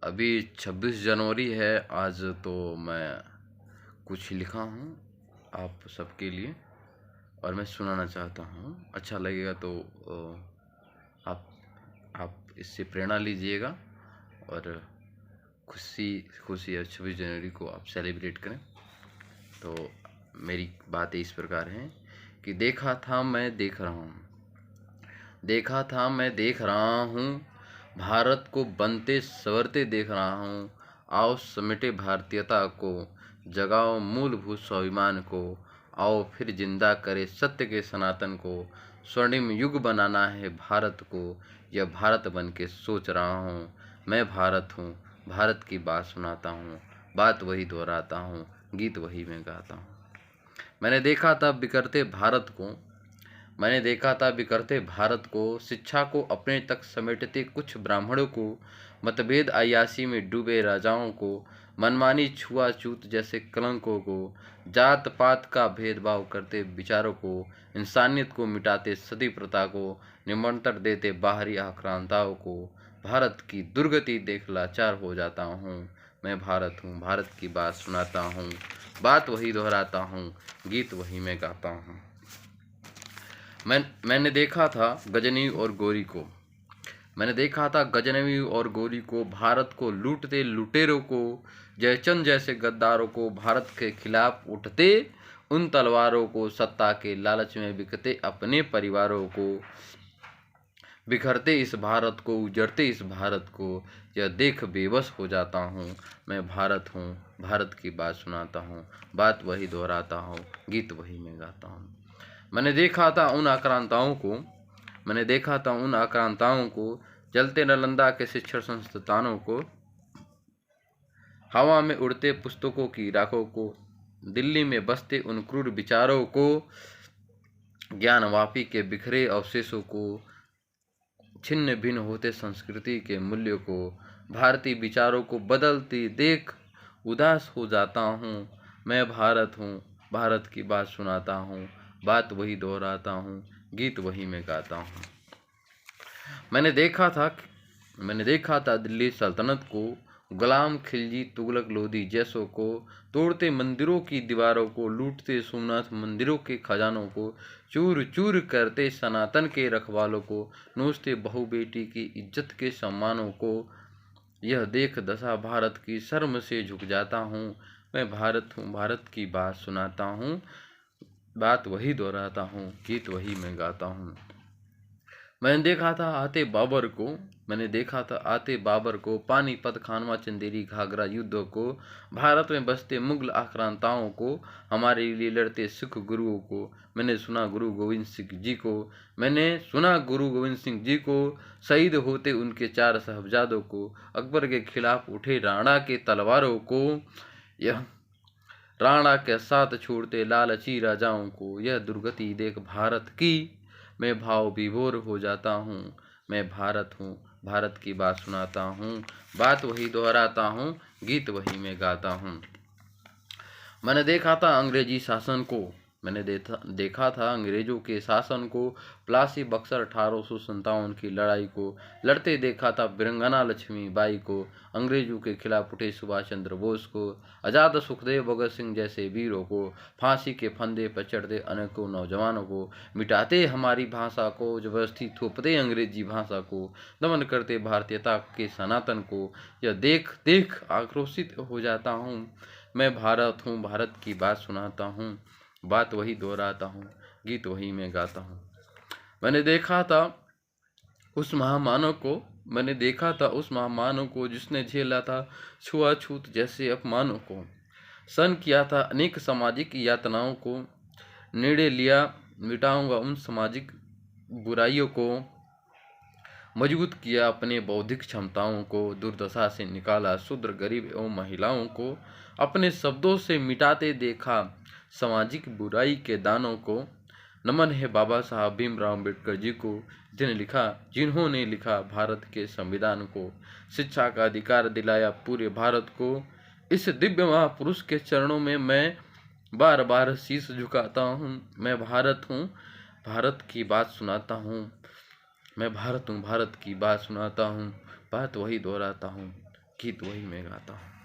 अभी 26 जनवरी है आज। तो मैं कुछ लिखा हूँ आप सबके लिए और मैं सुनाना चाहता हूँ। अच्छा लगेगा तो आप आप इससे प्रेरणा लीजिएगा और खुशी खुशी 26 जनवरी को आप सेलिब्रेट करें। तो मेरी बातें इस प्रकार हैं कि देखा था मैं देख रहा हूँ, देखा था मैं देख रहा हूँ, भारत को बनते संवरते देख रहा हूँ। आओ समेटे भारतीयता को, जगाओ मूलभूत स्वाभिमान को। आओ फिर जिंदा करे सत्य के सनातन को। स्वर्णिम युग बनाना है भारत को, यह भारत बन के सोच रहा हूँ। मैं भारत हूँ, भारत की बात सुनाता हूँ, बात वही दोहराता हूँ, गीत वही मैं गाता हूँ। मैंने देखा था बिखरते भारत को, मैंने देखा था बिखरते भारत को, शिक्षा को अपने तक समेटते कुछ ब्राह्मणों को, मतभेद अय्याशी में डूबे राजाओं को, मनमानी छुआछूत जैसे कलंकों को, जात पात का भेदभाव करते विचारों को, इंसानियत को मिटाते सती प्रथा को, निमंत्रण देते बाहरी आक्रांताओं को। भारत की दुर्गति देख लाचार हो जाता हूँ। मैं भारत हूँ, भारत की बात सुनाता हूँ, बात वही दोहराता हूँ, गीत वही मैं गाता हूँ। मैंने देखा था गजनी और गोरी को, मैंने देखा था गजनवी और गोरी को, भारत को लूटते लुटेरों को, जयचंद जैसे गद्दारों को, भारत के खिलाफ उठते उन तलवारों को, सत्ता के लालच में बिकते अपने परिवारों को, बिखरते इस भारत को, उजड़ते इस भारत को, यह देख बेबस हो जाता हूँ। मैं भारत हूँ, भारत की बात सुनाता हूँ, बात वही दोहराता हूँ, गीत वही मैं गाता हूँ। मैंने देखा था उन आक्रांताओं को, मैंने देखा था उन आक्रांताओं को, जलते नालंदा के शिक्षण संस्थानों को, हवा में उड़ते पुस्तकों की राखों को, दिल्ली में बसते उन क्रूर विचारों को, ज्ञानवापी के बिखरे अवशेषों को, छिन्न भिन्न होते संस्कृति के मूल्यों को, भारतीय विचारों को बदलती देख उदास हो जाता हूँ। मैं भारत हूँ, भारत की बात सुनाता हूँ, बात वही दोहराता हूँ, गीत वही मैं गाता हूँ। मैंने देखा था दिल्ली सल्तनत को, गुलाम खिलजी तुगलक लोधी जैसों को, तोड़ते मंदिरों की दीवारों को, लूटते सोमनाथ मंदिरों के खजानों को, चूर चूर करते सनातन के रखवालों को, नोचते बहु बेटी की इज्जत के सम्मानों को। यह देख दशा भारत की शर्म से झुक जाता हूँ। मैं भारत हूँ, भारत की बात सुनाता हूँ, बात वही दोहराता हूँ, गीत वही मैं गाता हूँ। मैंने देखा था आते बाबर को, मैंने देखा था आते बाबर को, पानीपत खानवा चंदेरी घाघरा युद्धों को, भारत में बसते मुगल आक्रांताओं को, हमारे लिए लड़ते सिख गुरुओं को। मैंने सुना गुरु गोविंद सिंह जी को, मैंने सुना गुरु गोविंद सिंह जी को, शहीद होते उनके 4 साहबजादों को, अकबर के खिलाफ उठे राणा के तलवारों को, यह राणा के साथ छोड़ते लालची राजाओं को। यह दुर्गति देख भारत की मैं भाव विभोर हो जाता हूँ। मैं भारत हूँ, भारत की बात सुनाता हूँ, बात वही दोहराता हूँ, गीत वही मैं गाता हूँ। मैंने देखा था अंग्रेजी शासन को, मैंने देखा था अंग्रेजों के शासन को, प्लासी बक्सर 1857 की लड़ाई को, लड़ते देखा था वीरंगना लक्ष्मीबाई को, अंग्रेजों के खिलाफ उठे सुभाष चंद्र बोस को, आज़ाद सुखदेव भगत सिंह जैसे वीरों को, फांसी के फंदे पर चढ़ते अनेकों नौजवानों को, मिटाते हमारी भाषा को, जबरदस्ती थोपते अंग्रेजी भाषा को, दमन करते भारतीयता के सनातन को। यह देख देख आक्रोशित हो जाता हूँ। मैं भारत हूँ, भारत की बात सुनाता हूँ, बात वही दोहराता हूँ, गीत वही मैं गाता हूँ। मैंने देखा था उस महामानव को, मैंने देखा था उस महामानव को, जिसने झेला था छुआछूत जैसे अपमानों को, सहन किया था अनेक सामाजिक यातनाओं को, निर्णय लिया मिटाऊंगा उन सामाजिक बुराइयों को, मजबूत किया अपने बौद्धिक क्षमताओं को, दुर्दशा से निकाला शूद्र गरीब एवं महिलाओं को, अपने शब्दों से मिटाते देखा सामाजिक बुराई के दानों को। नमन है बाबा साहब भीमराव अम्बेडकर जी को, जिन्होंने लिखा भारत के संविधान को, शिक्षा का अधिकार दिलाया पूरे भारत को। इस दिव्य महापुरुष के चरणों में मैं बार बार शीश झुकाता हूँ। मैं भारत हूँ, भारत की बात सुनाता हूँ, मैं भारत हूँ, भारत की बात सुनाता हूँ, बात वही दोहराता हूँ, गीत वही मैं गाता हूँ।